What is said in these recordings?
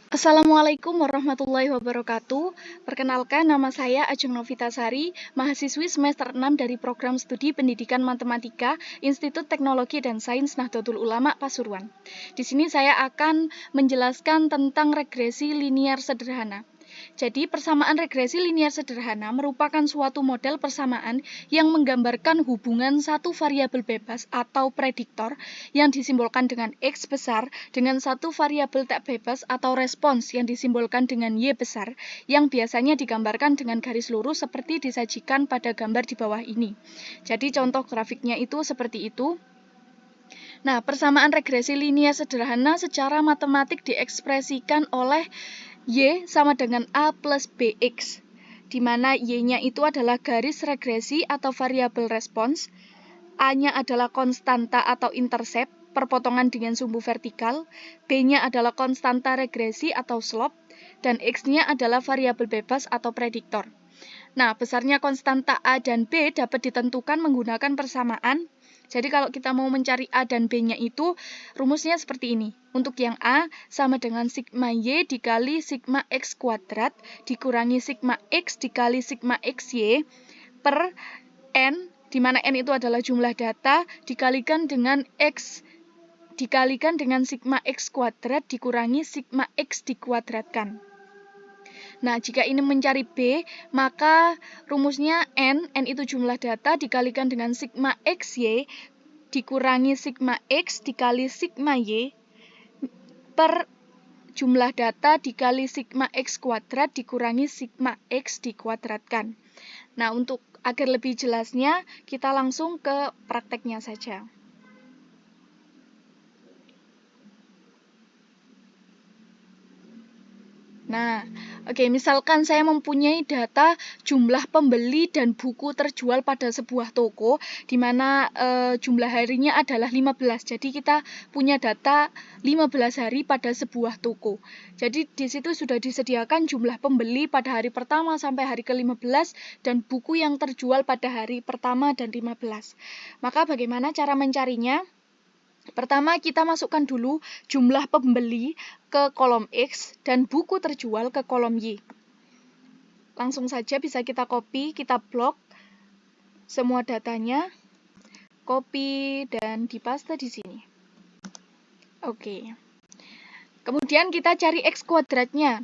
Assalamualaikum warahmatullahi wabarakatuh. Perkenalkan, nama saya Ajeng Novitasari, mahasiswi semester 6 dari Program Studi Pendidikan Matematika Institut Teknologi dan Sains Nahdlatul Ulama Pasuruan. Di sini saya akan menjelaskan tentang regresi linier sederhana. Jadi, persamaan regresi linier sederhana merupakan suatu model persamaan yang menggambarkan hubungan satu variabel bebas atau prediktor yang disimbolkan dengan X besar dengan satu variabel tak bebas atau respons yang disimbolkan dengan Y besar yang biasanya digambarkan dengan garis lurus seperti disajikan pada gambar di bawah ini. Jadi, contoh grafiknya itu seperti itu. Nah, persamaan regresi linier sederhana secara matematik diekspresikan oleh Y sama dengan A plus BX, di mana Y-nya itu adalah garis regresi atau variabel respons, A-nya adalah konstanta atau intercept, perpotongan dengan sumbu vertikal, B-nya adalah konstanta regresi atau slope, dan X-nya adalah variabel bebas atau prediktor. Nah, besarnya konstanta A dan B dapat ditentukan menggunakan persamaan. Jadi kalau kita mau mencari A dan B-nya itu, rumusnya seperti ini. Untuk yang A sama dengan sigma Y dikali sigma X kuadrat dikurangi sigma X dikali sigma XY per N, di mana N itu adalah jumlah data, dikalikan dengan X dikalikan dengan sigma X kuadrat dikurangi sigma X dikuadratkan. Nah, jika ini mencari B, maka rumusnya N itu jumlah data dikalikan dengan sigma XY dikurangi sigma X dikali sigma Y per jumlah data dikali sigma X kuadrat dikurangi sigma X dikuadratkan. Nah, untuk agar lebih jelasnya, kita langsung ke prakteknya saja. Nah, misalkan saya mempunyai data jumlah pembeli dan buku terjual pada sebuah toko, di mana jumlah harinya adalah 15. Jadi kita punya data 15 hari pada sebuah toko. Jadi di situ sudah disediakan jumlah pembeli pada hari pertama sampai hari ke-15 dan buku yang terjual pada hari pertama dan 15. Maka bagaimana cara mencarinya? Pertama, kita masukkan dulu jumlah pembeli ke kolom X dan buku terjual ke kolom Y. Langsung saja bisa kita copy, kita blok semua datanya, copy dan dipaste di sini. Oke. Kemudian kita cari X kuadratnya.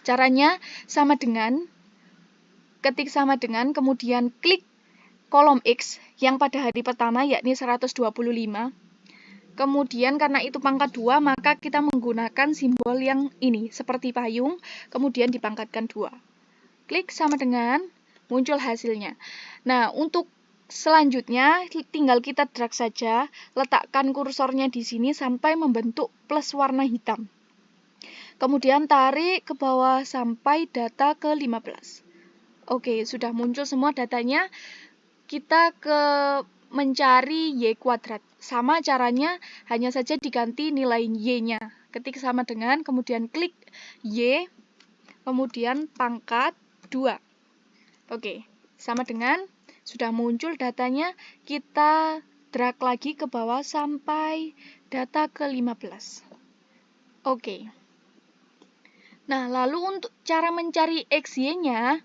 Caranya sama dengan, ketik sama dengan, kemudian klik kolom X yang pada hari pertama yakni 125. Kemudian karena itu pangkat 2, maka kita menggunakan simbol yang ini, seperti payung, kemudian dipangkatkan 2. Klik sama dengan, muncul hasilnya. Nah, untuk selanjutnya, tinggal kita drag saja, letakkan kursornya di sini sampai membentuk plus warna hitam. Kemudian tarik ke bawah sampai data ke 15. Oke, sudah muncul semua datanya. Kita ke mencari Y kuadrat. Sama caranya, hanya saja diganti nilai Y-nya. Ketik sama dengan, kemudian klik Y, kemudian pangkat 2. Oke, sama dengan, sudah muncul datanya, kita drag lagi ke bawah sampai data ke 15. Oke. Nah, lalu untuk cara mencari XY-nya,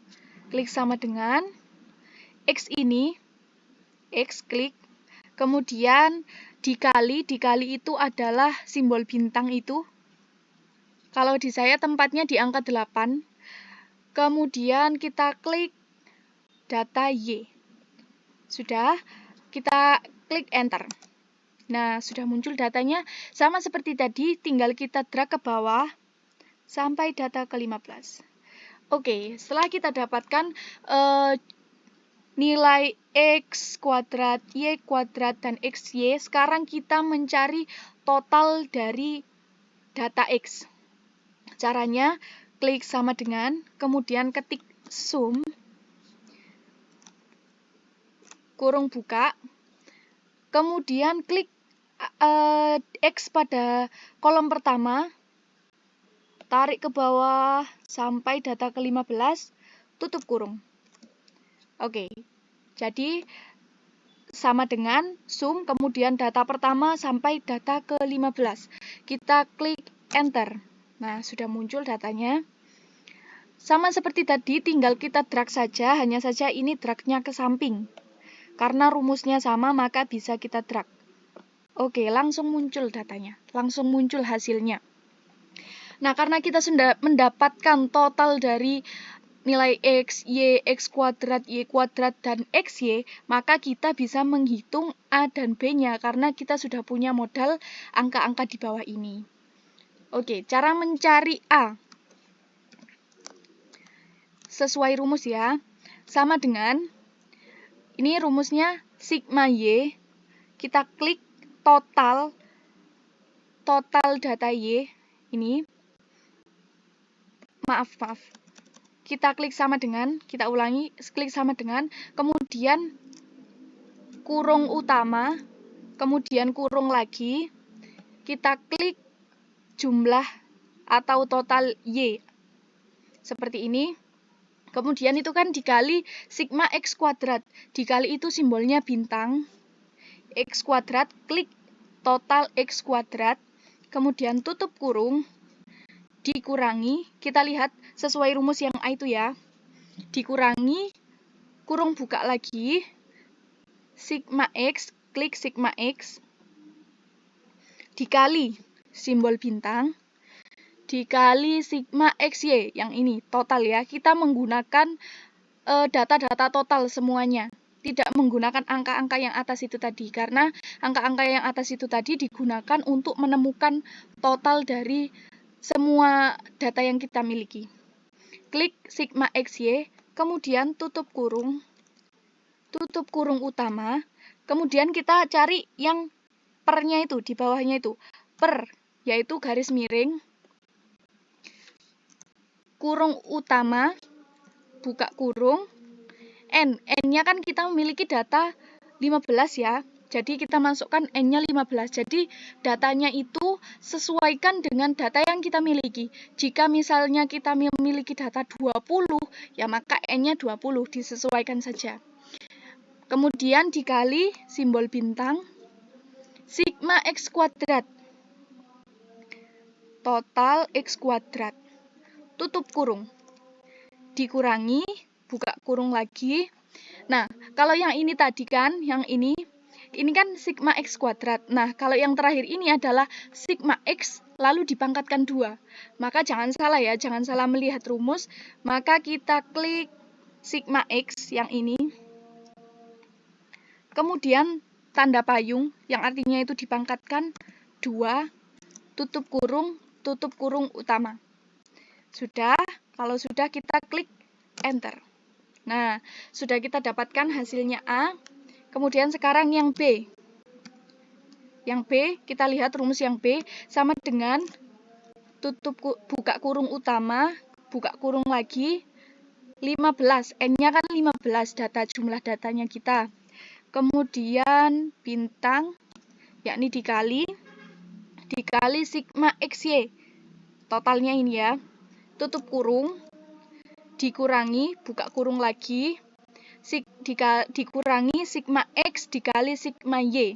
klik sama dengan, X ini, X klik, kemudian dikali itu adalah simbol bintang itu. Kalau di saya tempatnya di angka 8. Kemudian kita klik data Y. Sudah, kita klik enter. Nah, sudah muncul datanya. Sama seperti tadi, tinggal kita drag ke bawah sampai data ke 15. Oke, setelah kita dapatkan nilai X kuadrat, Y kuadrat, dan XY, sekarang kita mencari total dari data X. Caranya, klik sama dengan, kemudian ketik sum, kurung buka, kemudian klik X pada kolom pertama, tarik ke bawah sampai data ke 15, tutup kurung. Oke, jadi sama dengan sum, kemudian data pertama sampai data ke 15. Kita klik enter. Nah, sudah muncul datanya. Sama seperti tadi, tinggal kita drag saja, hanya saja ini dragnya ke samping. Karena rumusnya sama, maka bisa kita drag. Oke, langsung muncul datanya, langsung muncul hasilnya. Nah, karena kita sudah mendapatkan total dari nilai X, Y, X kuadrat, Y kuadrat, dan XY, maka kita bisa menghitung A dan B-nya, karena kita sudah punya modal angka-angka di bawah ini. Oke, cara mencari A. Sesuai rumus ya, sama dengan, ini rumusnya sigma Y, kita klik total data Y, ini, maaf, kita klik sama dengan, kita ulangi, klik sama dengan, kemudian kurung utama, kemudian kurung lagi, kita klik jumlah atau total Y, seperti ini. Kemudian itu kan dikali sigma X kuadrat, dikali itu simbolnya bintang, X kuadrat, klik total X kuadrat, kemudian tutup kurung, dikurangi, kita lihat sesuai rumus yang A itu ya, dikurangi, kurung buka lagi, sigma X, klik sigma X, dikali simbol bintang, dikali sigma XY, yang ini, total ya. Kita menggunakan data-data total semuanya. Tidak menggunakan angka-angka yang atas itu tadi. Karena angka-angka yang atas itu tadi digunakan untuk menemukan total dari semua data yang kita miliki. Klik sigma XY, kemudian tutup kurung utama, kemudian kita cari yang pernya itu, di bawahnya itu. Per, yaitu garis miring, kurung utama, buka kurung, N-nya kan kita memiliki data 15 ya, jadi kita masukkan N-nya 15, jadi datanya itu sesuaikan dengan data yang kita miliki. Jika misalnya kita memiliki data 20, ya maka N-nya 20, disesuaikan saja. Kemudian dikali simbol bintang, sigma X kuadrat, total X kuadrat, tutup kurung, dikurangi, buka kurung lagi. Nah, kalau yang ini tadi kan, yang ini kan sigma X kuadrat. Nah, kalau yang terakhir ini adalah sigma X lalu dipangkatkan 2. Maka jangan salah ya, jangan salah melihat rumus. Maka kita klik sigma X yang ini. Kemudian tanda payung yang artinya itu dipangkatkan 2, tutup kurung utama. Sudah, kalau sudah kita klik enter. Nah, sudah kita dapatkan hasilnya A. Kemudian sekarang yang B. Yang B, kita lihat rumus yang B sama dengan buka kurung utama, buka kurung lagi, 15. N-nya kan 15, jumlah datanya kita. Kemudian bintang, yakni dikali sigma XY. Totalnya ini ya. Tutup kurung, dikurangi, buka kurung lagi, dikurangi sigma X dikali sigma Y.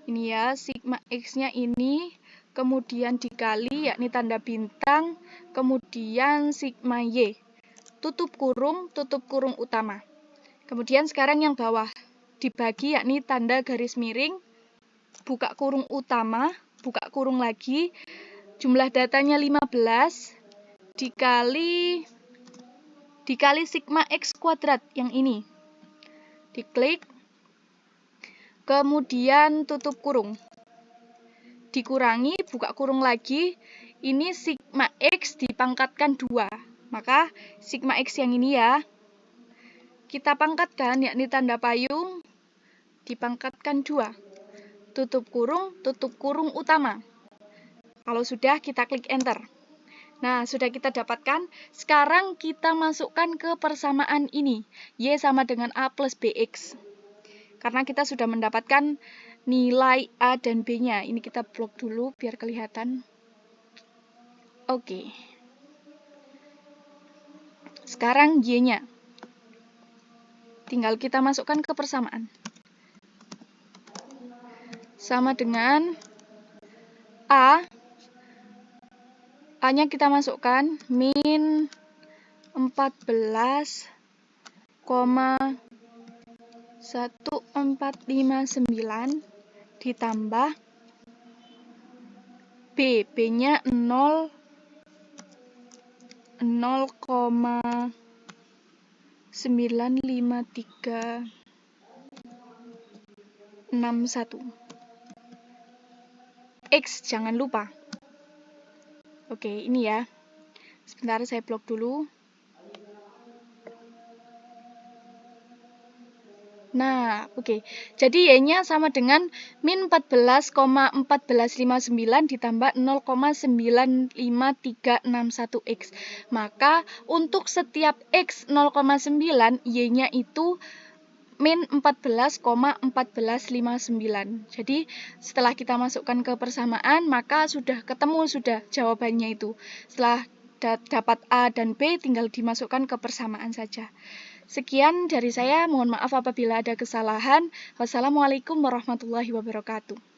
Ini ya, sigma X-nya ini, kemudian dikali, yakni tanda bintang, kemudian sigma Y. Tutup kurung utama. Kemudian sekarang yang bawah, dibagi, yakni tanda garis miring, buka kurung utama, buka kurung lagi, jumlah datanya 15, dikali sigma X kuadrat yang ini. Diklik, kemudian tutup kurung. Dikurangi, buka kurung lagi, ini sigma X dipangkatkan 2. Maka sigma X yang ini ya, kita pangkatkan, yakni tanda payung, dipangkatkan 2. Tutup kurung utama. Kalau sudah, kita klik enter. Nah, sudah kita dapatkan. Sekarang kita masukkan ke persamaan ini. Y sama dengan A plus BX. Karena kita sudah mendapatkan nilai A dan B-nya. Ini kita blok dulu biar kelihatan. Oke. Sekarang Y-nya. Tinggal kita masukkan ke persamaan. Sama dengan A A-nya kita masukkan min 14,1459 ditambah B-nya 0,95361. X jangan lupa. Oke, ini ya. Sebentar saya blok dulu. Nah, oke. Jadi Y-nya sama dengan min 14,1459 ditambah 0,95361X. Maka untuk setiap X 0,9, Y-nya itu min 14,1459. Jadi setelah kita masukkan ke persamaan, maka sudah ketemu jawabannya itu. Setelah dapat A dan B, tinggal dimasukkan ke persamaan saja. Sekian dari saya, mohon maaf apabila ada kesalahan. Wassalamualaikum warahmatullahi wabarakatuh.